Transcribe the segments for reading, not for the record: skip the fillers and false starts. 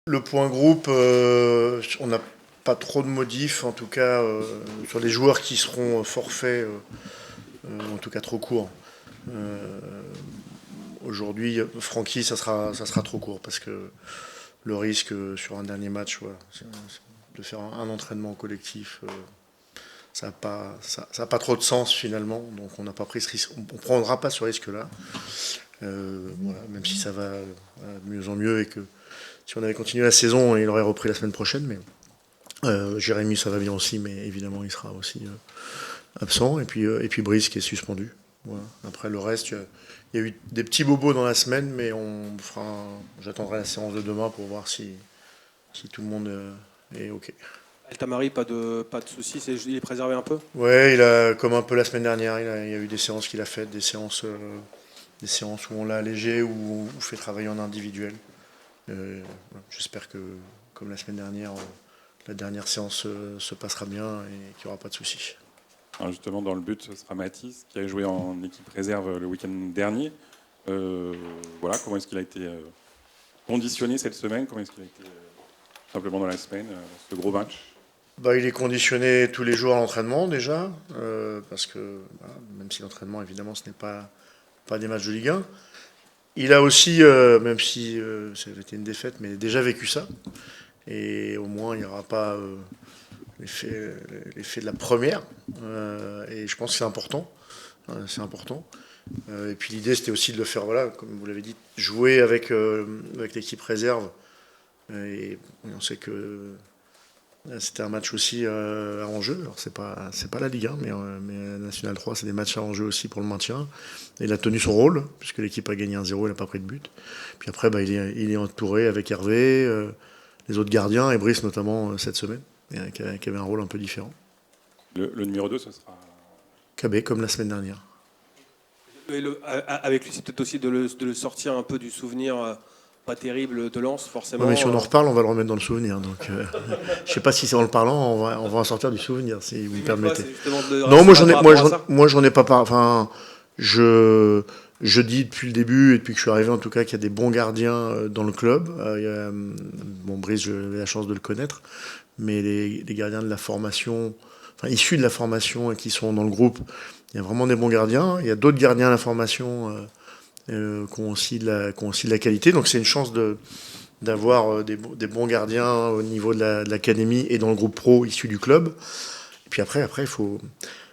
Le point groupe, on n'a pas trop de modifs, en tout cas sur les joueurs qui seront forfaits, en tout cas trop courts. Euh, Aujourd'hui, Francky, ça sera trop court parce que le risque sur un dernier match, voilà, de faire un entraînement collectif, ça n'a pas trop de sens finalement. Donc on n'a pas pris ce risque, on ne prendra pas ce risque-là. Voilà, même si ça va de mieux en mieux et que si on avait continué la saison, il aurait repris la semaine prochaine. Mais Jérémy, ça va bien aussi, mais évidemment, il sera aussi absent. Et puis Brice qui est suspendu. Voilà. Après le reste, il y a eu des petits bobos dans la semaine, mais j'attendrai la séance de demain pour voir si tout le monde est OK. Altamari, pas de soucis, il est préservé un peu. Ouais, il a, comme un peu la semaine dernière, il y a eu des séances qu'il a faites, des séances où on l'a allégé, où on fait travailler en individuel. Voilà. J'espère que, comme la semaine dernière, la dernière séance se passera bien et qu'il n'y aura pas de soucis. Alors justement, dans le but, ce sera Mathis, qui a joué en équipe réserve le week-end dernier. Voilà, comment est-ce qu'il a été conditionné cette semaine? Comment est-ce qu'il a été simplement dans la semaine, ce gros match? Bah, il est conditionné tous les jours à l'entraînement déjà, parce que voilà, même si l'entraînement, évidemment, ce n'est pas des matchs de Ligue 1, il a aussi, même si ça a été une défaite, mais déjà vécu ça. Et au moins, il n'y aura pas l'effet de la première. Et je pense que c'est important. C'est important. Et puis l'idée, c'était aussi de le faire, voilà, comme vous l'avez dit, jouer avec l'équipe réserve. Et on sait que c'était un match aussi à enjeu. Alors c'est pas la Ligue 1, mais National 3, c'est des matchs à enjeu aussi pour le maintien. Et il a tenu son rôle, puisque l'équipe a gagné 1-0, il n'a pas pris de but. Puis après, bah, il est entouré avec Hervé, les autres gardiens, et Brice notamment cette semaine, qui avait un rôle un peu différent. Le numéro 2, ce sera... KB, comme la semaine dernière. Avec lui, c'est peut-être aussi de le sortir un peu du souvenir pas terrible de Lens, forcément. Ouais, mais si on en reparle, on va le remettre dans le souvenir. Donc, je sais pas si c'est en le parlant, on va en sortir du souvenir, si vous me permettez. Non, moi j'en ai pas parlé. Enfin, je dis depuis le début et depuis que je suis arrivé en tout cas qu'il y a des bons gardiens dans le club. Bon, Brice, j'avais la chance de le connaître, mais les gardiens de la formation, enfin issus de la formation et qui sont dans le groupe, il y a vraiment des bons gardiens. Il y a d'autres gardiens à la formation qui ont aussi de la qualité. Donc c'est une chance d'avoir des bons gardiens au niveau de l'académie et dans le groupe pro issu du club. Et puis après, il faut,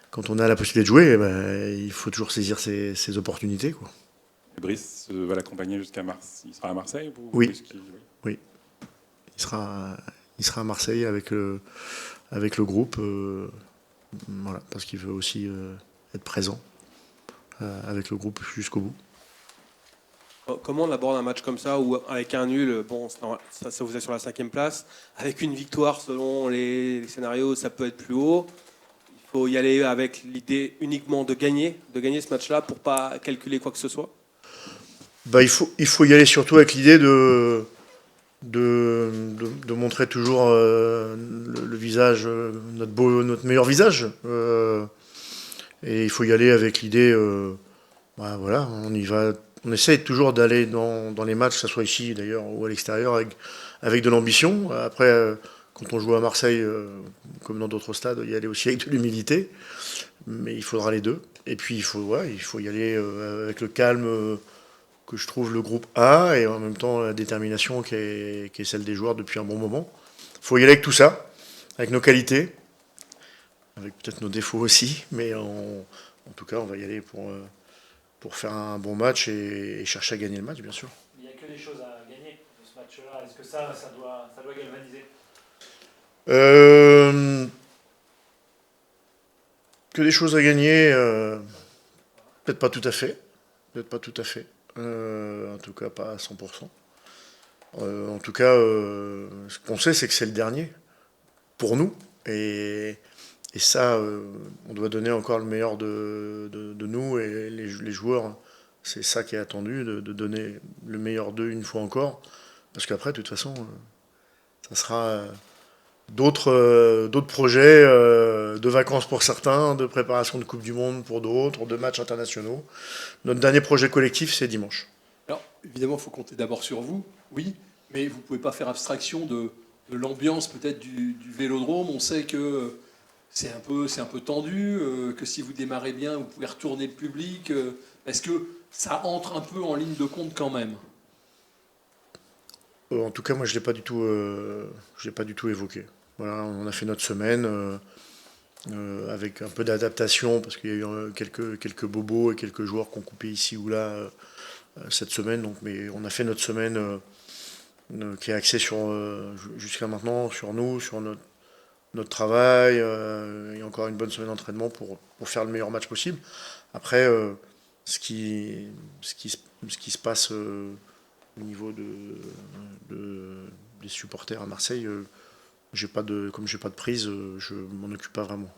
quand on a la possibilité de jouer, eh ben, il faut toujours saisir ces opportunités, quoi. Brice va l'accompagner jusqu'à Marseille. Il sera à Marseille Oui. Oui. Il sera à Marseille avec le groupe, voilà, parce qu'il veut aussi être présent avec le groupe jusqu'au bout. Comment on aborde un match comme ça, où avec un nul, bon, ça vous est sur la 5e place, avec une victoire, selon les scénarios, ça peut être plus haut. Il faut y aller avec l'idée uniquement de gagner ce match-là pour pas calculer quoi que ce soit. Bah, il faut y aller surtout avec l'idée de montrer toujours le visage, notre meilleur visage. Et il faut y aller avec l'idée, bah, voilà, on y va. On essaye toujours d'aller dans les matchs, que ce soit ici d'ailleurs ou à l'extérieur, avec de l'ambition. Après, quand on joue à Marseille, comme dans d'autres stades, y aller aussi avec de l'humilité. Mais il faudra les deux. Et puis il faut y aller avec le calme que je trouve le groupe A et en même temps la détermination qui est celle des joueurs depuis un bon moment. Il faut y aller avec tout ça, avec nos qualités, avec peut-être nos défauts aussi, mais en tout cas on va y aller pour faire un bon match et chercher à gagner le match, bien sûr. Il n'y a que des choses à gagner de ce match-là. Est-ce que ça doit galvaniser? Que des choses à gagner, peut-être pas tout à fait. Peut-être pas tout à fait. En tout cas, pas à 100%. En tout cas, ce qu'on sait, c'est que c'est le dernier pour nous. Et ça, on doit donner encore le meilleur de nous et les joueurs. C'est ça qui est attendu, de donner le meilleur d'eux une fois encore. Parce qu'après, de toute façon, ça sera d'autres projets de vacances pour certains, de préparation de Coupe du Monde pour d'autres, de matchs internationaux. Notre dernier projet collectif, c'est dimanche. Alors, évidemment, il faut compter d'abord sur vous, oui, Mais vous ne pouvez pas faire abstraction de l'ambiance peut-être du Vélodrome. On sait que c'est un peu tendu, que si vous démarrez bien, vous pouvez retourner le public. Est-ce que ça entre un peu en ligne de compte quand même? En tout cas, moi, je l'ai pas du tout évoqué. Voilà, on a fait notre semaine avec un peu d'adaptation parce qu'il y a eu quelques bobos et quelques joueurs qui ont coupé ici ou là cette semaine. Donc, mais on a fait notre semaine qui est axée sur jusqu'à maintenant sur nous, sur notre travail et encore une bonne semaine d'entraînement pour faire le meilleur match possible. Après, ce qui, ce qui se passe au niveau des supporters à Marseille, comme j'ai pas de prise, je m'en occupe pas vraiment.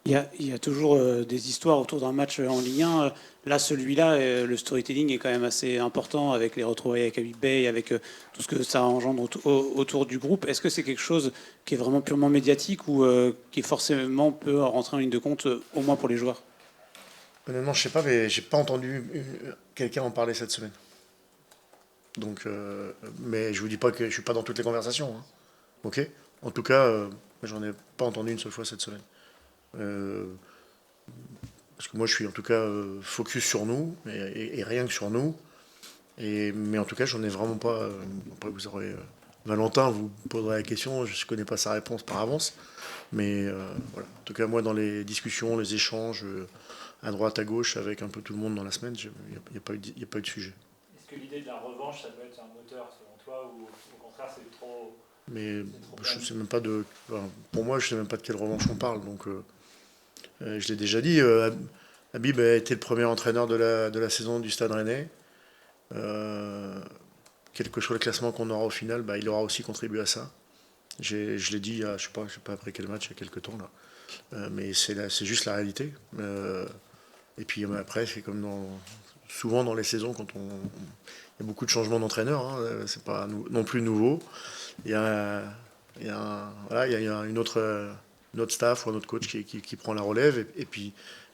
Il y a toujours des histoires autour d'un match en Ligue 1. Là, celui-là, le storytelling est quand même assez important avec les retrouvailles avec Habib Bey, avec tout ce que ça engendre autour du groupe. Est-ce que c'est quelque chose qui est vraiment purement médiatique ou qui forcément peut rentrer en ligne de compte, au moins pour les joueurs? Honnêtement, je sais pas, mais j'ai pas entendu quelqu'un en parler cette semaine. Donc, mais je vous dis pas que je suis pas dans toutes les conversations, hein. Ok. En tout cas, j'en ai pas entendu une seule fois cette semaine. Euh, Parce que moi, je suis en tout cas focus sur nous et rien que sur nous. Mais en tout cas, j'en ai vraiment pas. Après, vous aurez Valentin, vous poserez la question. Je connais pas sa réponse par avance, mais voilà. En tout cas, moi, dans les discussions, les échanges à droite, à gauche, avec un peu tout le monde dans la semaine, il n'y a pas eu, il y a pas eu de sujet. Est-ce que l'idée de la revanche, ça doit être un moteur selon toi, ou au contraire, c'est trop. Mais C'est trop je calme. sais même pas de. Enfin, pour moi, je sais même pas de quelle revanche on parle. Donc, je l'ai déjà dit. Habib a été le premier entraîneur de la saison du Stade Rennais. Quel que soit le classement qu'on aura au final, bah, il aura aussi contribué à ça. Je l'ai dit, je sais pas après quel match, il y a quelques temps là. Mais c'est juste la réalité. Et puis après, c'est comme souvent dans les saisons, il y a beaucoup de changements d'entraîneur. Hein, c'est pas non plus nouveau. Il y a, voilà, il y a une autre staff ou un autre coach qui prend la relève. Et puis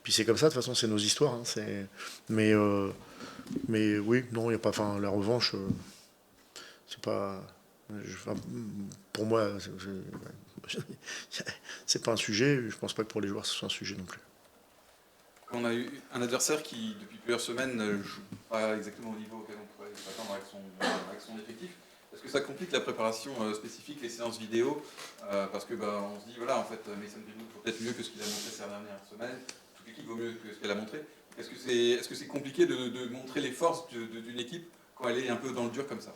c'est comme ça. De toute façon, c'est nos histoires. Hein, mais, euh, mais oui, non, il y a pas. Enfin, la revanche, c'est pas. Enfin, pour moi, c'est pas un sujet. Je pense pas que pour les joueurs, ce soit un sujet non plus. On a eu un adversaire qui, depuis plusieurs semaines, ne joue pas exactement au niveau auquel on pourrait s'attendre avec son effectif. Est-ce que ça complique la préparation spécifique, les séances vidéo parce que on se dit, voilà, en fait, Mason Greenwood vaut peut-être mieux que ce qu'il a montré ces dernières semaines, toute l'équipe vaut mieux que ce qu'elle a montré. Est-ce que c'est compliqué de montrer les forces d'une équipe quand elle est un peu dans le dur comme ça?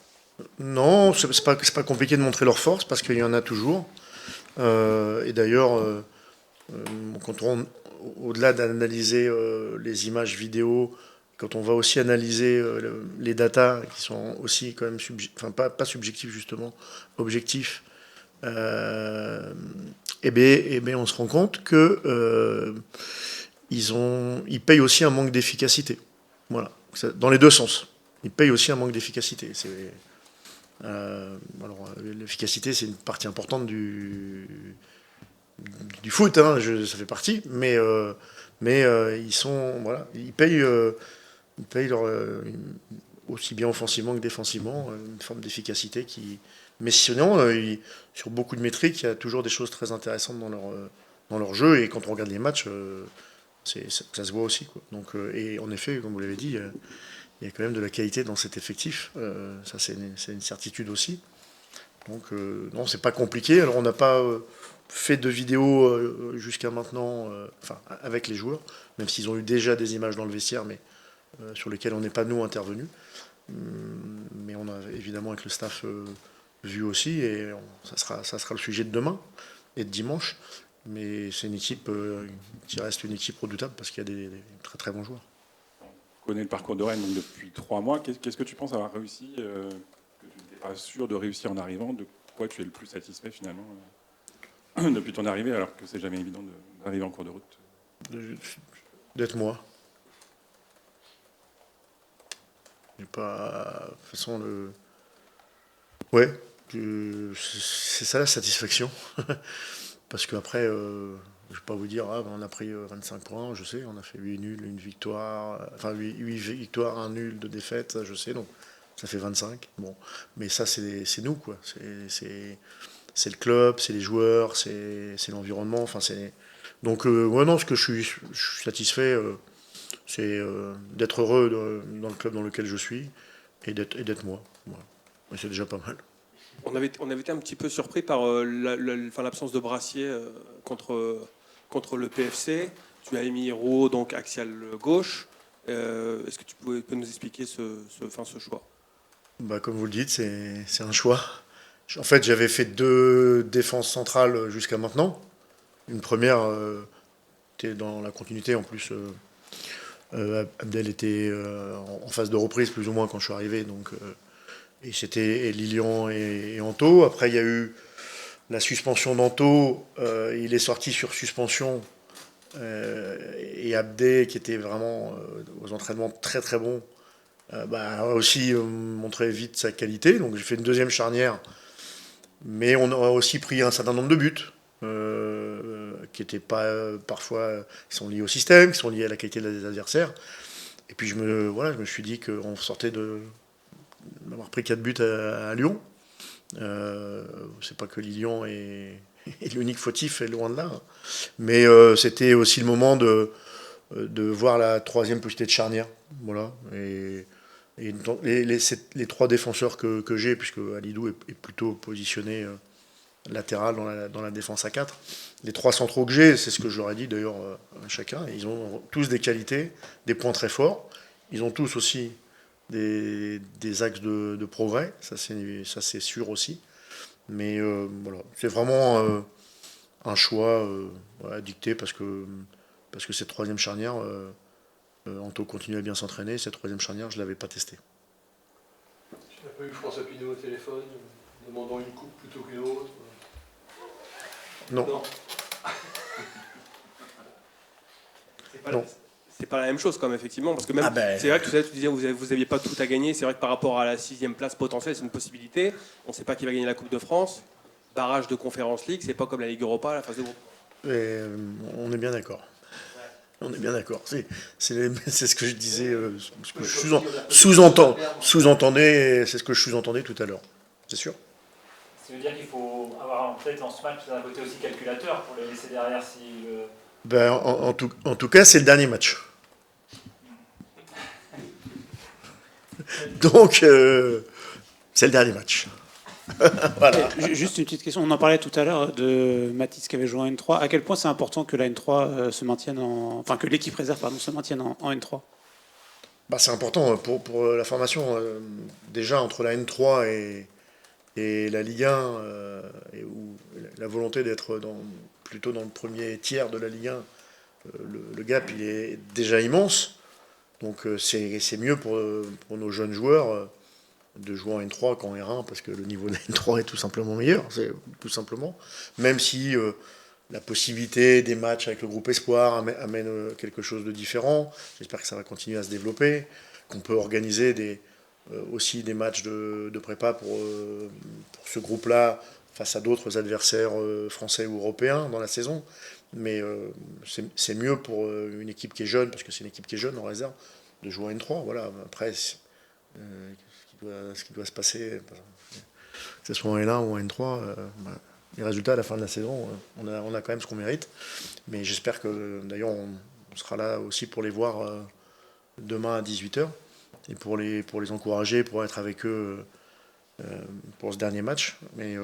Non, c'est pas compliqué de montrer leurs forces parce qu'il y en a toujours. Et d'ailleurs, quand au-delà d'analyser les images vidéo, quand on va aussi analyser les datas qui sont aussi quand même enfin pas subjectifs justement, objectifs, et bien on se rend compte que ils payent aussi un manque d'efficacité. Voilà, dans les deux sens. Ils payent aussi un manque d'efficacité. Alors, l'efficacité, c'est une partie importante du foot, hein, ça fait partie, mais voilà, ils payent aussi bien offensivement que défensivement une forme d'efficacité mais sinon, sur beaucoup de métriques, il y a toujours des choses très intéressantes dans leur jeu, et quand on regarde les matchs, ça se voit aussi, quoi. Donc, et en effet, comme vous l'avez dit, il y a quand même de la qualité dans cet effectif. Ça, c'est une certitude aussi. Donc, non, c'est pas compliqué. Alors, on n'a pas fait de vidéo jusqu'à maintenant, enfin, avec les joueurs, même s'ils ont eu déjà des images dans le vestiaire, mais sur lesquelles on n'est pas, nous, intervenus. Mais on a évidemment, avec le staff, vu aussi, et ça sera le sujet de demain et de dimanche. Mais c'est une équipe qui reste une équipe redoutable parce qu'il y a des très très bons joueurs. Tu connais le parcours de Rennes donc depuis 3 mois. Qu'est-ce que tu penses avoir réussi, que tu n'étais pas sûr de réussir en arrivant? De quoi tu es le plus satisfait finalement depuis ton arrivée, alors que c'est jamais évident d'arriver en cours de route? D'être moi. J'ai pas. De toute façon, ouais, c'est ça la satisfaction. Parce qu'après, je vais pas vous dire, on a pris 25 points, je sais, on a fait 8 nuls, une victoire, enfin 8 victoires, un nul, 2 défaites, ça, je sais. Donc ça fait 25. Bon, mais ça, c'est nous, quoi. C'est le club, c'est les joueurs, c'est l'environnement. Enfin, donc, ouais, non, ce que je suis satisfait, c'est d'être heureux dans le club dans lequel je suis et d'être moi. Voilà. Et c'est déjà pas mal. On avait été un petit peu surpris par l'absence de Brassier contre le PFC. Tu as mis Rouault, donc axial gauche. Est-ce que tu peux nous expliquer ce choix? Bah, comme vous le dites, c'est un choix. En fait, j'avais fait 2 défenses centrales jusqu'à maintenant. Une première était dans la continuité. En plus, Abdel était en phase de reprise, plus ou moins, quand je suis arrivé. Donc, et c'était Lilian et Anto. Après, il y a eu la suspension d'Anto. Il est sorti sur suspension. Et Abdé, qui était vraiment aux entraînements très très bon, a aussi montré vite sa qualité. Donc j'ai fait une deuxième charnière. Mais on a aussi pris un certain nombre de buts qui n'étaient pas parfois, qui sont liés au système, qui sont liés à la qualité des adversaires. Et puis je me suis dit qu'on sortait d'avoir pris 4 buts à Lyon. C'est pas que Lilian est l'unique fautif, est loin de là. Mais c'était aussi le moment de voir la troisième possibilité de charnière. Voilà. Et les 3 défenseurs que j'ai, puisque Alidou est plutôt positionné latéral dans la défense à 4, les 3 centraux que j'ai, c'est ce que je leur ai dit d'ailleurs à chacun, ils ont tous des qualités, des points très forts. Ils ont tous aussi des axes de progrès, ça c'est sûr aussi. Mais voilà, c'est vraiment un choix dicté parce que cette troisième charnière, Anto continue à bien s'entraîner. Cette troisième charnière, je ne l'avais pas testée. Tu n'as pas eu François Pinault au téléphone, demandant une coupe plutôt qu'une autre? Non. Non. C'est pas la même chose, quand même, effectivement, parce que même c'est vrai que tu disais vous n'aviez pas tout à gagner. C'est vrai que par rapport à la 6e place potentielle, c'est une possibilité. On ne sait pas qui va gagner la Coupe de France. Barrage de Conference League, c'est pas comme la Ligue Europa, la phase de groupe. On est bien d'accord. On est bien d'accord. C'est ce que je disais, ce que je sous-entendais, c'est ce que je sous-entendais tout à l'heure. C'est sûr. Ça veut dire qu'il faut avoir en tête dans ce match d'un côté aussi calculateur pour les laisser derrière si... En tout cas, c'est le dernier match. Donc, c'est le dernier match. Voilà. Juste une petite question, on en parlait tout à l'heure de Mathis qui avait joué en N3. À quel point c'est important que la N3 se maintienne que l'équipe réserve se maintienne en N3? C'est important pour la formation. Déjà, entre la N3 et la Ligue 1, où la volonté d'être plutôt dans le premier tiers de la Ligue 1, le gap il est déjà immense. Donc c'est mieux pour nos jeunes joueurs de jouer en N3 qu'en R1, parce que le niveau de la N3 est tout simplement meilleur, c'est tout simplement. Même si la possibilité des matchs avec le groupe Espoir amène quelque chose de différent, j'espère que ça va continuer à se développer, qu'on peut organiser aussi des matchs de prépa pour ce groupe-là face à d'autres adversaires français ou européens dans la saison. Mais c'est mieux pour une équipe qui est jeune, parce que c'est une équipe qui est jeune en réserve, de jouer en N3. Voilà. Après, ce qui doit se passer, que ce soit en N1 ou en N3, les résultats à la fin de la saison, on a quand même ce qu'on mérite. Mais j'espère que, d'ailleurs, on sera là aussi pour les voir demain à 18h, et pour les encourager, pour être avec eux pour ce dernier match. Mais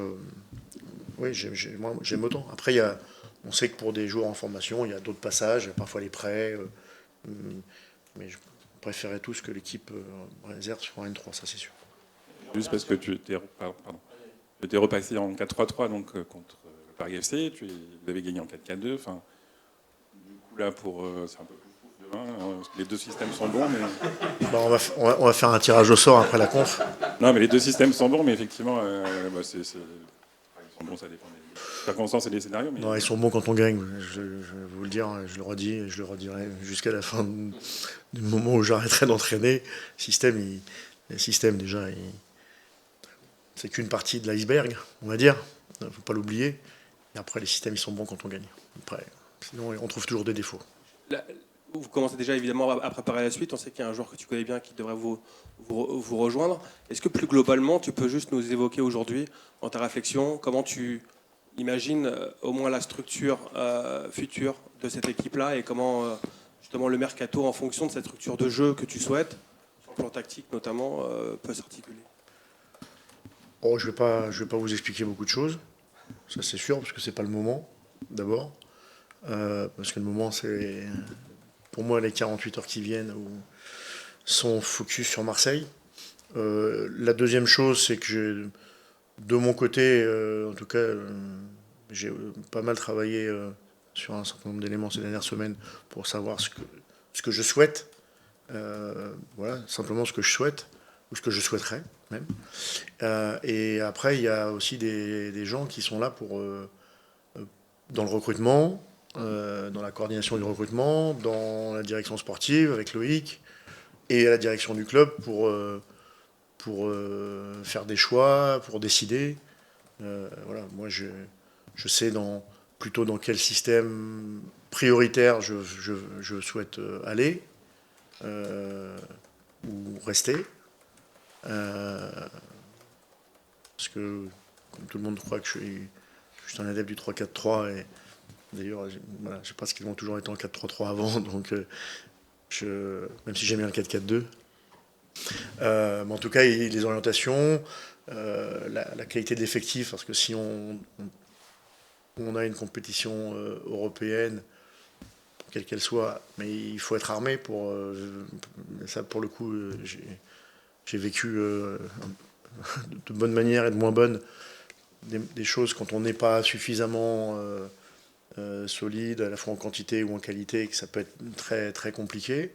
oui, j'aime autant. Après, on sait que pour des joueurs en formation, il y a d'autres passages, parfois les prêts, mais je préférais tous que l'équipe réserve sur un N3, ça c'est sûr. Juste parce que tu étais repassé en 4-3-3 donc, contre le Paris FC, vous avez gagné en 4-4-2. Du coup, là, c'est un peu plus fou demain. Les 2 systèmes sont bons, mais... on va faire un tirage au sort après la conf. Non, mais les 2 systèmes sont bons, mais effectivement, ils sont bons, ça dépend des circonstances et des scénarios. Mais... Non, ils sont bons quand on gagne, je vais vous le dire, je le redis et je le redirai jusqu'à la fin du moment où j'arrêterai d'entraîner. Le système, déjà, c'est qu'une partie de l'iceberg, on va dire, il ne faut pas l'oublier. Et après, les systèmes, ils sont bons quand on gagne. Après, sinon, on trouve toujours des défauts. vous commencez déjà évidemment à préparer la suite. On sait qu'il y a un joueur que tu connais bien qui devrait vous rejoindre. Est-ce que plus globalement, tu peux juste nous évoquer aujourd'hui, dans ta réflexion, comment tu imagines au moins la structure future de cette équipe-là et comment justement le mercato, en fonction de cette structure de jeu que tu souhaites, sur le plan tactique notamment, peut s'articuler? Oh, je vais pas vous expliquer beaucoup de choses, ça c'est sûr, parce que c'est pas le moment, d'abord. Parce que le moment, c'est pour moi les 48 heures qui viennent sont focus sur Marseille. La deuxième chose, c'est que de mon côté, en tout cas, j'ai pas mal travaillé sur un certain nombre d'éléments ces dernières semaines pour savoir ce que je souhaite. Voilà, simplement ce que je souhaite, ou ce que je souhaiterais même. Et après, il y a aussi des gens qui sont là pour dans le recrutement, dans la coordination du recrutement, dans la direction sportive avec Loïc, et à la direction du club pour faire des choix, pour décider. Voilà, moi je sais plutôt dans quel système prioritaire je souhaite aller ou rester. Parce que, comme tout le monde croit que je suis un adepte du 3-4-3, et d'ailleurs, voilà, je sais pas ce qu'ils ont toujours été en 4-3-3 avant, donc même si j'aime bien le 4-4-2. Mais en tout cas, les orientations, la qualité de l'effectif, parce que si on a une compétition européenne, quelle qu'elle soit, mais il faut être armé pour ça. Pour le coup, j'ai vécu de bonne manière et de moins bonne des choses quand on n'est pas suffisamment solide, à la fois en quantité ou en qualité, que ça peut être très très compliqué.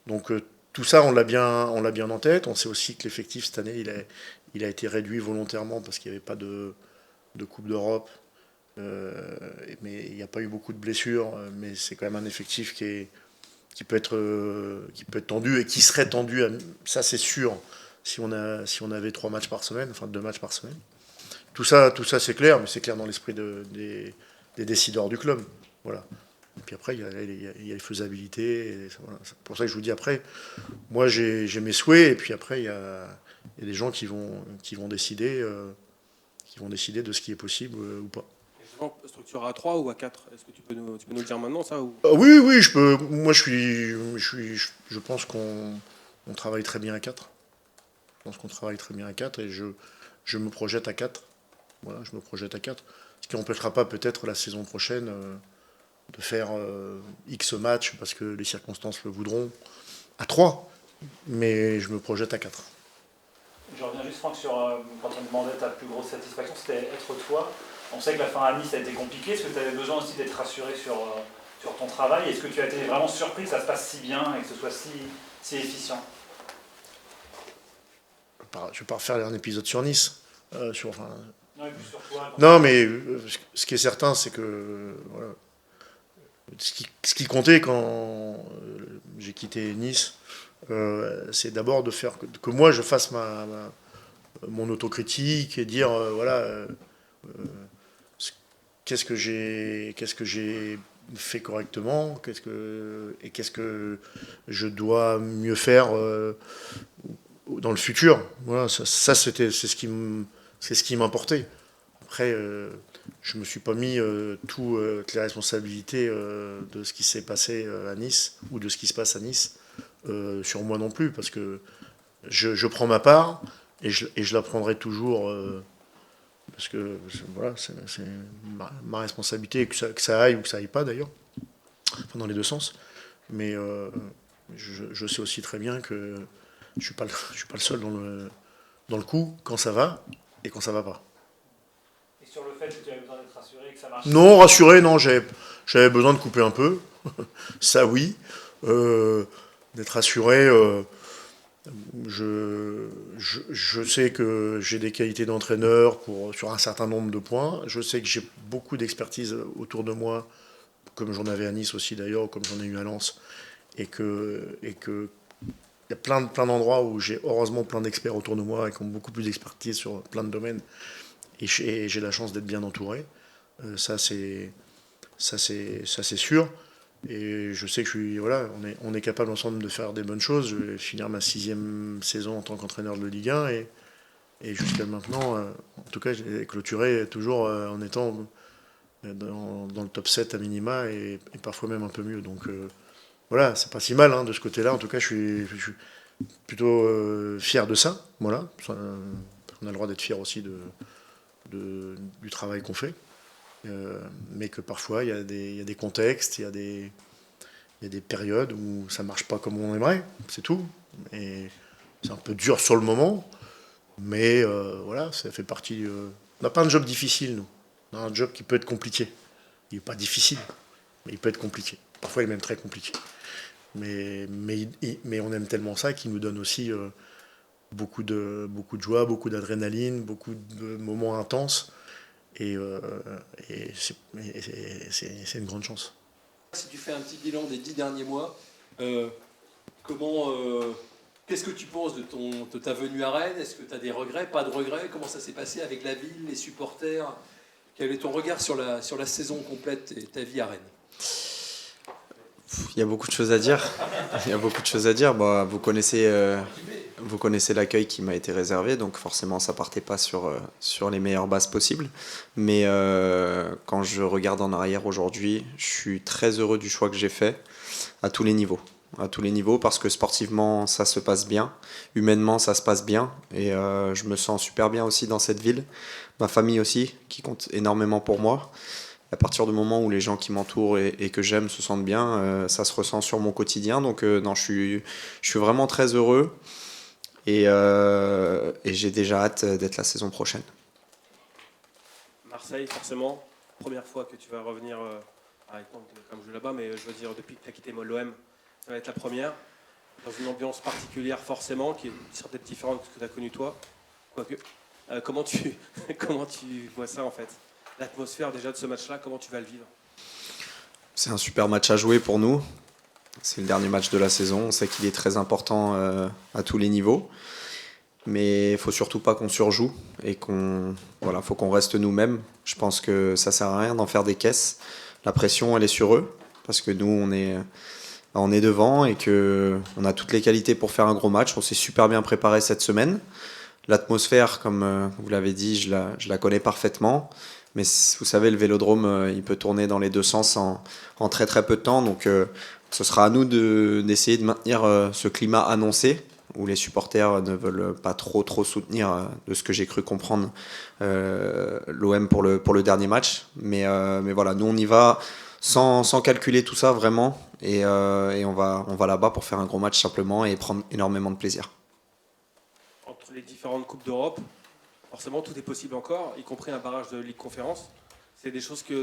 Donc tout ça, on l'a bien en tête. On sait aussi que l'effectif cette année, il a été réduit volontairement parce qu'il n'y avait pas de Coupe d'Europe. Mais il n'y a pas eu beaucoup de blessures. Mais c'est quand même un effectif qui peut être tendu et qui serait tendu. Ça, c'est sûr. Si on avait 3 matchs par semaine, enfin 2 matchs par semaine. Tout ça, c'est clair, mais c'est clair dans l'esprit des décideurs du club. Voilà. Et puis après, il y a les faisabilités. Voilà. C'est pour ça que je vous dis après, moi j'ai mes souhaits, et puis après il y a des gens qui vont décider de ce qui est possible ou pas. Structure à 3 ou à 4? Est-ce que tu peux nous le dire maintenant, ça ou... Oui, je peux. Moi je pense qu'on travaille très bien à 4. Je pense qu'on travaille très bien à 4 et je me projette à 4. Voilà, je me projette à 4. Ce qui n'empêchera pas peut-être la saison prochaine de faire X matchs parce que les circonstances le voudront à 3. Mais je me projette à 4. Je reviens juste, Franck, sur quand on demandait ta plus grosse satisfaction, c'était être toi. On sait que la fin à Nice a été compliquée. Est-ce que tu avais besoin aussi d'être rassuré sur ton travail? Est-ce que tu as été vraiment surpris que ça se passe si bien et que ce soit si efficient? Je ne vais pas refaire un épisode sur Nice. Non, et plus sur toi. Non, mais ce qui est certain, c'est que voilà, ce qui comptait quand j'ai quitté Nice, c'est d'abord de faire que moi je fasse mon autocritique et dire voilà, qu'est-ce que j'ai fait correctement, qu'est-ce que je dois mieux faire dans le futur. Voilà, c'est ce qui m'importait. Après, je me suis pas mis toutes les responsabilités de ce qui s'est passé à Nice ou de ce qui se passe à Nice sur moi non plus, parce que je prends ma part et je la prendrai toujours parce que voilà, c'est ma responsabilité, que ça aille ou que ça aille pas d'ailleurs, enfin dans les deux sens. Mais je sais aussi très bien que je suis pas le seul dans le coup quand ça va et quand ça va pas. Et sur le fait que tu avais besoin d'être rassuré, que ça marche? Non, rassuré, non, j'avais besoin de couper un peu. Ça, oui. D'être rassuré, je sais que j'ai des qualités d'entraîneur sur un certain nombre de points. Je sais que j'ai beaucoup d'expertise autour de moi, comme j'en avais à Nice aussi d'ailleurs, comme j'en ai eu à Lens. Et que il y a plein d'endroits où j'ai heureusement plein d'experts autour de moi et qui ont beaucoup plus d'expertise sur plein de domaines. Et j'ai la chance d'être bien entouré. Ça c'est sûr. Et je sais que on est capable ensemble de faire des bonnes choses. Je vais finir ma 6e saison en tant qu'entraîneur de Ligue 1 et jusqu'à maintenant, en tout cas, j'ai clôturé toujours en étant dans le top 7 à minima et parfois même un peu mieux. Donc voilà, c'est pas si mal de ce côté-là. En tout cas, je suis plutôt fier de ça. Voilà. On a le droit d'être fier aussi du travail qu'on fait. Mais que parfois, il y a des contextes, il y a des périodes où ça marche pas comme on aimerait, c'est tout. Et c'est un peu dur sur le moment, mais voilà, ça fait partie. On n'a pas un job difficile, nous. On a un job qui peut être compliqué. Il n'est pas difficile, mais il peut être compliqué. Parfois, il est même très compliqué. Mais on aime tellement ça qu'il nous donne aussi beaucoup de joie, beaucoup d'adrénaline, beaucoup de moments intenses. Et c'est une grande chance. Si tu fais un petit bilan des 10 derniers mois, qu'est-ce que tu penses de ta venue à Rennes? Est-ce que tu as des regrets, pas de regrets? Comment ça s'est passé avec la ville, les supporters? Quel est ton regard sur la saison complète et ta vie à Rennes? Il y a beaucoup de choses à dire. Il y a beaucoup de choses à dire. Bah, vous connaissez l'accueil qui m'a été réservé, donc forcément ça partait pas sur les meilleures bases possibles. Mais quand je regarde en arrière aujourd'hui, je suis très heureux du choix que j'ai fait à tous les niveaux. À tous les niveaux, parce que sportivement ça se passe bien, humainement ça se passe bien, et je me sens super bien aussi dans cette ville. Ma famille aussi, qui compte énormément pour moi. À partir du moment où les gens qui m'entourent et que j'aime se sentent bien, ça se ressent sur mon quotidien. Donc non, je suis vraiment très heureux et j'ai déjà hâte d'être la saison prochaine. Marseille, forcément, première fois que tu vas revenir comme jeu là-bas, mais je veux dire, depuis que tu as quitté l'OM, ça va être la première. Dans une ambiance particulière, forcément, qui est peut-être différente de ce que tu as connu toi. Quoique, comment tu vois ça en fait? L'atmosphère déjà de ce match-là, comment tu vas le vivre? C'est un super match à jouer pour nous. C'est le dernier match de la saison. On sait qu'il est très important à tous les niveaux. Mais il ne faut surtout pas qu'on surjoue et faut qu'on reste nous-mêmes. Je pense que ça ne sert à rien d'en faire des caisses. La pression, elle est sur eux parce que nous, on est devant et qu'on a toutes les qualités pour faire un gros match. On s'est super bien préparé cette semaine. L'atmosphère, comme vous l'avez dit, je la connais parfaitement. Mais vous savez, le vélodrome, il peut tourner dans les deux sens en très très peu de temps. Donc ce sera à nous d'essayer de maintenir ce climat annoncé, où les supporters ne veulent pas trop soutenir, de ce que j'ai cru comprendre, l'OM pour le dernier match. Mais voilà, nous on y va sans calculer tout ça vraiment. Et on va là-bas pour faire un gros match simplement et prendre énormément de plaisir. Entre les différentes Coupes d'Europe, forcément, tout est possible encore, y compris un barrage de Ligue Conférence. C'est des choses qui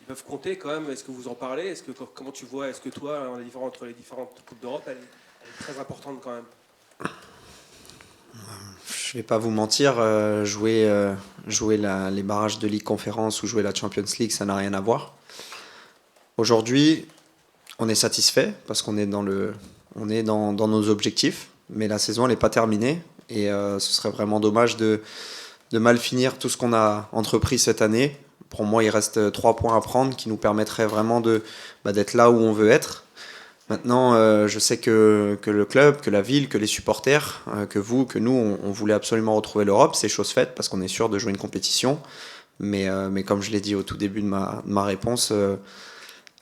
peuvent compter quand même. Est-ce que vous en parlez? Comment tu vois? Est-ce que toi, la différence entre les différentes Coupes d'Europe, elle est très importante quand même? Je vais pas vous mentir, jouer les barrages de Ligue Conférence ou jouer la Champions League, ça n'a rien à voir. Aujourd'hui, on est satisfait parce qu'on est dans nos objectifs, mais la saison elle n'est pas terminée. Et ce serait vraiment dommage de mal finir tout ce qu'on a entrepris cette année. Pour moi, il reste 3 points à prendre qui nous permettraient vraiment d'être là où on veut être. Maintenant, je sais que le club, que la ville, que les supporters, que nous, on voulait absolument retrouver l'Europe. C'est chose faite parce qu'on est sûr de jouer une compétition. Mais comme je l'ai dit au tout début de ma réponse,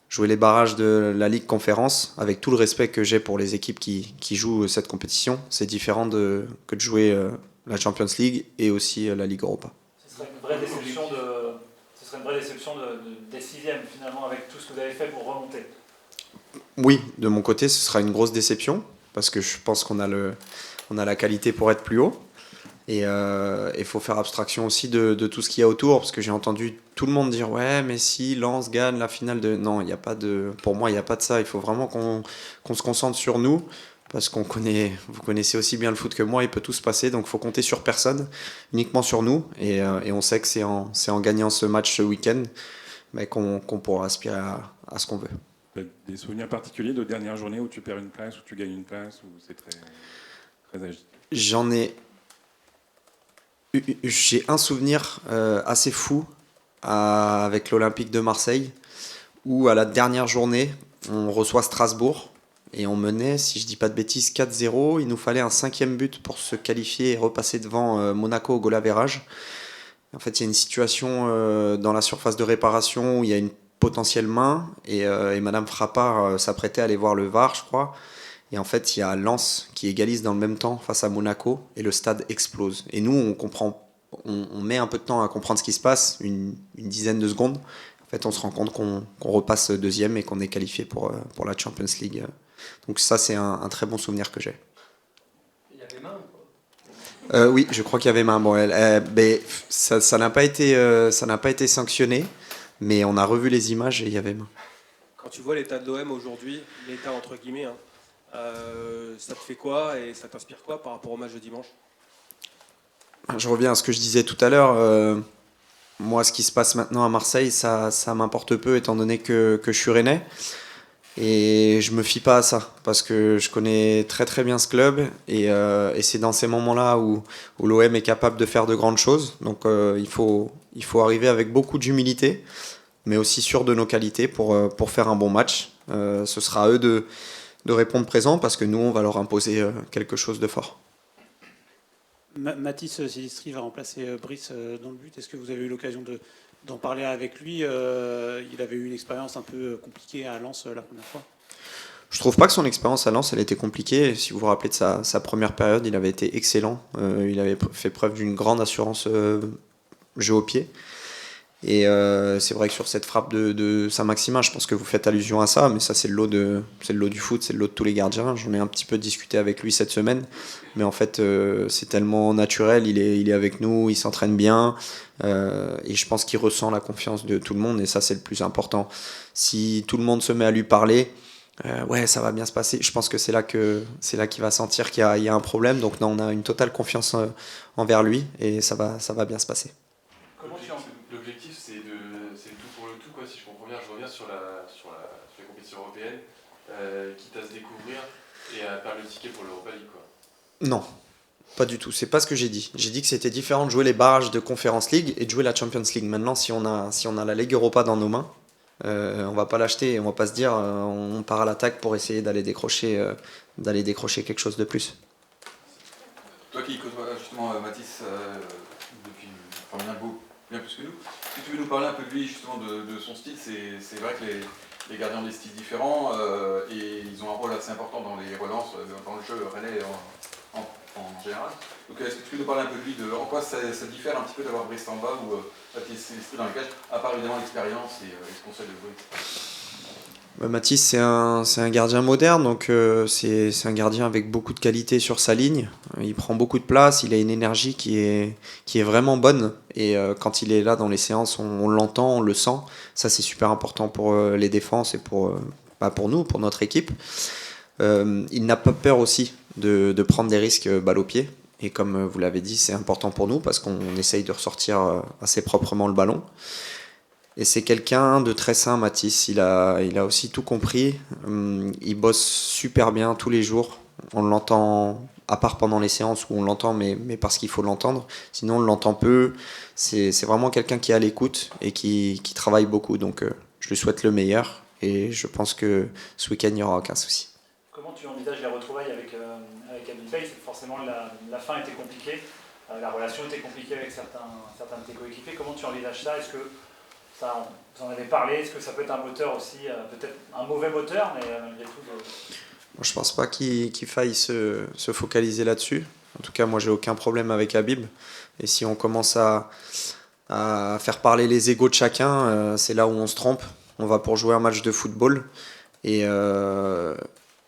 jouer les barrages de la Ligue Conférence, avec tout le respect que j'ai pour les équipes qui jouent cette compétition, c'est différent que de jouer la Champions League et aussi la Ligue Europa. Ce serait une vraie déception des 6e finalement, avec tout ce que vous avez fait pour remonter. Oui, de mon côté, ce sera une grosse déception, parce que je pense qu'on a la qualité pour être plus haut. Et il faut faire abstraction aussi de tout ce qu'il y a autour, parce que j'ai entendu tout le monde dire ouais, mais si Lens gagne la finale de... Non, pour moi, il n'y a pas de ça. Il faut vraiment qu'on se concentre sur nous, parce vous connaissez aussi bien le foot que moi, il peut tout se passer, donc il faut compter sur personne, uniquement sur nous. Et on sait que c'est en gagnant ce match ce week-end qu'on pourra aspirer à ce qu'on veut. Tu as des souvenirs particuliers de dernière journée où tu perds une place, où tu gagnes une place, où c'est très, très agité? J'ai un souvenir assez fou avec l'Olympique de Marseille, où à la dernière journée, on reçoit Strasbourg et on menait, si je dis pas de bêtises, 4-0. Il nous fallait un 5e but pour se qualifier et repasser devant Monaco au goal average. En fait, il y a une situation dans la surface de réparation où il y a une potentielle main et Madame Frappard s'apprêtait à aller voir le VAR, je crois. Et en fait, il y a Lens qui égalise dans le même temps face à Monaco et le stade explose. Et nous, on met un peu de temps à comprendre ce qui se passe, une dizaine de secondes. En fait, on se rend compte qu'on repasse deuxième et qu'on est qualifié pour la Champions League. Donc ça, c'est un très bon souvenir que j'ai. Il y avait main ou pas? Oui, je crois qu'il y avait main. Bon, ça n'a pas été sanctionné, mais on a revu les images et il y avait main. Quand tu vois l'état de l'OM aujourd'hui, l'état entre guillemets, hein, ça te fait quoi et ça t'inspire quoi par rapport au match de dimanche? Je reviens à ce que je disais tout à l'heure. Moi, ce qui se passe maintenant à Marseille, ça m'importe peu étant donné que je suis rennais. Et je me fie pas à ça parce que je connais très très bien ce club et c'est dans ces moments-là où l'OM est capable de faire de grandes choses. Donc il faut arriver avec beaucoup d'humilité, mais aussi sûr de nos qualités pour faire un bon match. Ce sera à eux de répondre présent parce que nous, on va leur imposer quelque chose de fort. Mathis Silistri va remplacer Brice dans le but. Est-ce que vous avez eu l'occasion d'en parler avec lui? Il avait eu une expérience un peu compliquée à Lens la première fois. Je trouve pas que son expérience à Lens elle était compliquée. Si vous vous rappelez de sa première période, il avait été excellent. Il avait fait preuve d'une grande assurance jeu au pied. Et c'est vrai que sur cette frappe de Saint-Maximin, je pense que vous faites allusion à ça, mais ça c'est le lot du foot, c'est le lot de tous les gardiens. J'en ai un petit peu discuté avec lui cette semaine, mais en fait c'est tellement naturel, il est avec nous, il s'entraîne bien, et je pense qu'il ressent la confiance de tout le monde, et ça c'est le plus important. Si tout le monde se met à lui parler, ouais ça va bien se passer, je pense que c'est là qu'il va sentir qu'il y a un problème, donc non, on a une totale confiance envers lui, et ça va bien se passer. L'objectif, c'est le tout pour le tout, quoi. Si je comprends bien, je reviens sur les compétitions européennes, quitte à se découvrir et à perdre le ticket pour l'Europa League, quoi. Non, pas du tout. C'est pas ce que j'ai dit. J'ai dit que c'était différent de jouer les barrages de Conference League et de jouer la Champions League. Maintenant, si on a la Ligue Europa dans nos mains, on va pas l'acheter et on va pas se dire on part à l'attaque pour essayer d'aller décrocher quelque chose de plus. Toi qui côtoies justement Mathis depuis bien plus que nous, est-ce que tu veux nous parler un peu de lui, justement, de son style? C'est vrai que les gardiens ont des styles différents et ils ont un rôle assez important dans les relances, dans le jeu rennais en général. Donc est-ce que tu peux nous parler un peu de lui, en quoi ça diffère un petit peu d'avoir Brice en bas ou Mathis dans le cage, à part évidemment l'expérience et ce qu'on sait de Brice? Mathis, c'est un gardien moderne, donc c'est un gardien avec beaucoup de qualité sur sa ligne. Il prend beaucoup de place, il a une énergie qui est vraiment bonne. Et quand il est là dans les séances, on l'entend, on le sent. Ça, c'est super important pour les défenses et pour nous, pour notre équipe. Il n'a pas peur aussi de prendre des risques balle au pied. Et comme vous l'avez dit, c'est important pour nous parce qu'on essaye de ressortir assez proprement le ballon. Et c'est quelqu'un de très sain, Mathis. Il a aussi tout compris. Il bosse super bien tous les jours. On l'entend, à part pendant les séances où on l'entend, mais parce qu'il faut l'entendre. Sinon, on l'entend peu. C'est vraiment quelqu'un qui est à l'écoute et qui travaille beaucoup. Donc, je lui souhaite le meilleur. Et je pense que ce week-end, il n'y aura aucun souci. Comment tu envisages les retrouvailles avec Habib Beye? C'est que forcément, la fin était compliquée. La relation était compliquée avec certains de tes coéquipiers. Comment tu envisages ça? Est-ce que ça, vous en avez parlé, est-ce que ça peut être un moteur aussi, peut-être un mauvais moteur, mais malgré tout... Bon, je ne pense pas qu'il faille se focaliser là-dessus. En tout cas, moi, j'ai aucun problème avec Habib. Et si on commence à faire parler les égos de chacun, c'est là où on se trompe. On va pour jouer un match de football. Et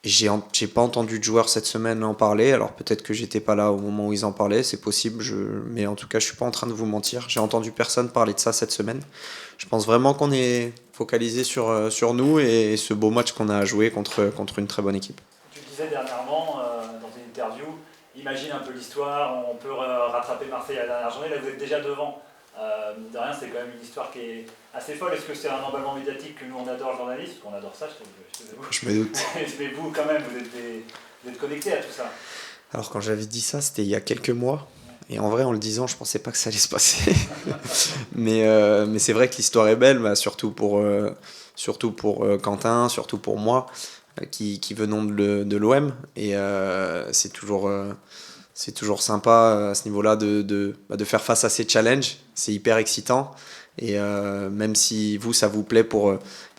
j'ai pas entendu de joueurs cette semaine en parler. Alors peut-être que j'étais pas là au moment où ils en parlaient, c'est possible. Mais en tout cas, je suis pas en train de vous mentir. J'ai entendu personne parler de ça cette semaine. Je pense vraiment qu'on est focalisé sur nous et ce beau match qu'on a à jouer contre une très bonne équipe. Tu disais dernièrement dans une interview, imagine un peu l'histoire, on peut rattraper Marseille à la dernière journée, là vous êtes déjà devant. De rien, c'est quand même une histoire qui est assez folle. Est-ce que c'est un emballement médiatique que nous on adore, journalistes, parce qu'on adore ça, je me doute. Mais vous quand même, vous êtes connectés à tout ça. Alors quand j'avais dit ça, c'était il y a quelques mois. Et en vrai, en le disant, je pensais pas que ça allait se passer. mais c'est vrai que l'histoire est belle, surtout pour Quentin, surtout pour moi, qui venons de l'OM. Et c'est toujours sympa à ce niveau-là de faire face à ces challenges. C'est hyper excitant. Et même si vous, ça vous plaît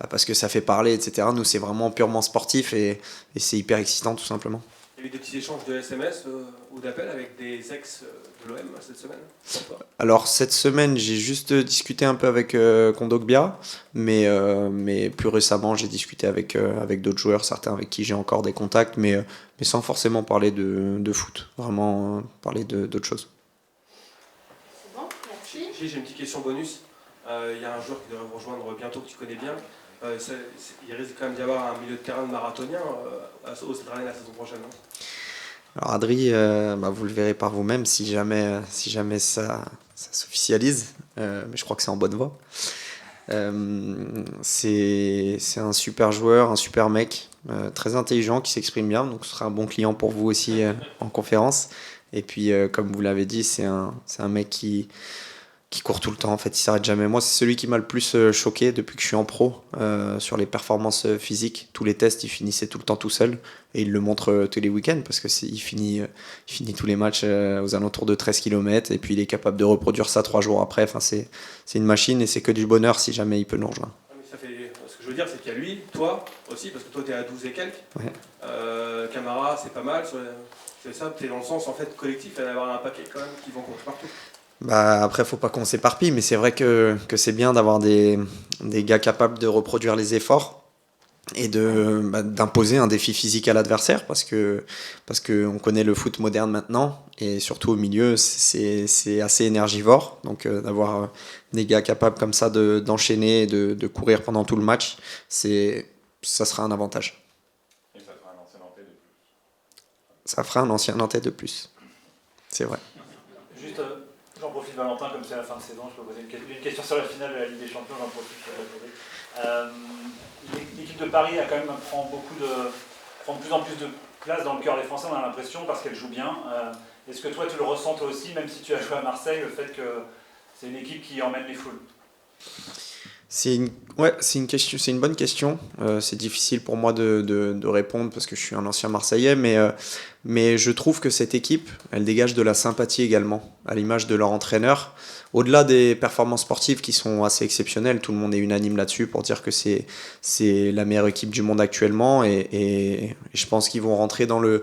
parce que ça fait parler, etc., nous, c'est vraiment purement sportif et c'est hyper excitant, tout simplement. Il y a eu des petits échanges de SMS ou d'appels avec des ex de l'OM cette semaine? Alors cette semaine, j'ai juste discuté un peu avec Kondogbia, mais plus récemment, j'ai discuté avec d'autres joueurs, certains avec qui j'ai encore des contacts, mais sans forcément parler de foot, vraiment parler d'autres choses. C'est bon, merci. J'ai une petite question bonus. Il y a un joueur qui devrait vous rejoindre bientôt que tu connais bien. Il risque quand même d'y avoir un milieu de terrain de marathonien au Stade Rennais la saison prochaine. Non? Alors Adri, vous le verrez par vous-même si jamais ça s'officialise, mais je crois que c'est en bonne voie. C'est un super joueur, un super mec, très intelligent, qui s'exprime bien, donc ce sera un bon client pour vous aussi en conférence. Et puis comme vous l'avez dit, c'est un mec qui court tout le temps, en fait, il s'arrête jamais. Moi, c'est celui qui m'a le plus choqué depuis que je suis en pro sur les performances physiques. Tous les tests, il finissait tout le temps tout seul et il le montre tous les week-ends parce que il finit tous les matchs aux alentours de 13 km et puis il est capable de reproduire ça 3 jours après. Enfin, c'est une machine et c'est que du bonheur si jamais il peut nous rejoindre. Ce que je veux dire, c'est qu'il y a lui, toi aussi, parce que toi, tu es à 12 et quelques. Ouais. Camara, c'est pas mal. C'est ça, tu es dans le sens en fait collectif, il va y avoir un paquet quand même qui vont courir partout. Après, faut pas qu'on s'éparpille, mais c'est vrai que c'est bien d'avoir des gars capables de reproduire les efforts et d'imposer un défi physique à l'adversaire parce que on connaît le foot moderne maintenant et surtout au milieu, c'est assez énergivore. Donc d'avoir des gars capables comme ça d'enchaîner et de courir pendant tout le match, ça sera un avantage. Et ça fera un ancien Nantais de plus. Ça fera un ancien Nantais de plus. C'est vrai. Juste, j'en profite Valentin, comme c'est la fin de saison, je peux poser une question sur la finale de la Ligue des Champions, j'en profite pour la poser. L'équipe de Paris prend de plus en plus de place dans le cœur des Français, on a l'impression, parce qu'elle joue bien. Est-ce que toi tu le ressens toi aussi, même si tu as joué à Marseille, le fait que c'est une équipe qui emmène les foules? C'est une bonne question. C'est difficile pour moi de répondre parce que je suis un ancien Marseillais, mais je trouve que cette équipe, elle dégage de la sympathie également, à l'image de leur entraîneur. Au-delà des performances sportives qui sont assez exceptionnelles, tout le monde est unanime là-dessus pour dire que c'est la meilleure équipe du monde actuellement et je pense qu'ils vont rentrer dans le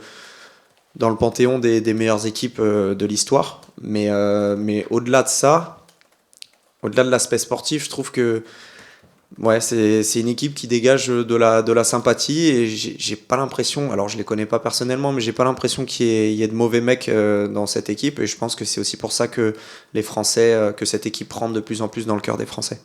panthéon des meilleures équipes de l'histoire. Mais au-delà de ça, au-delà de l'aspect sportif, je trouve que c'est une équipe qui dégage de la sympathie et j'ai pas l'impression, alors je les connais pas personnellement, mais j'ai pas l'impression qu'il y ait de mauvais mecs dans cette équipe et je pense que c'est aussi pour ça que que cette équipe rentre de plus en plus dans le cœur des Français.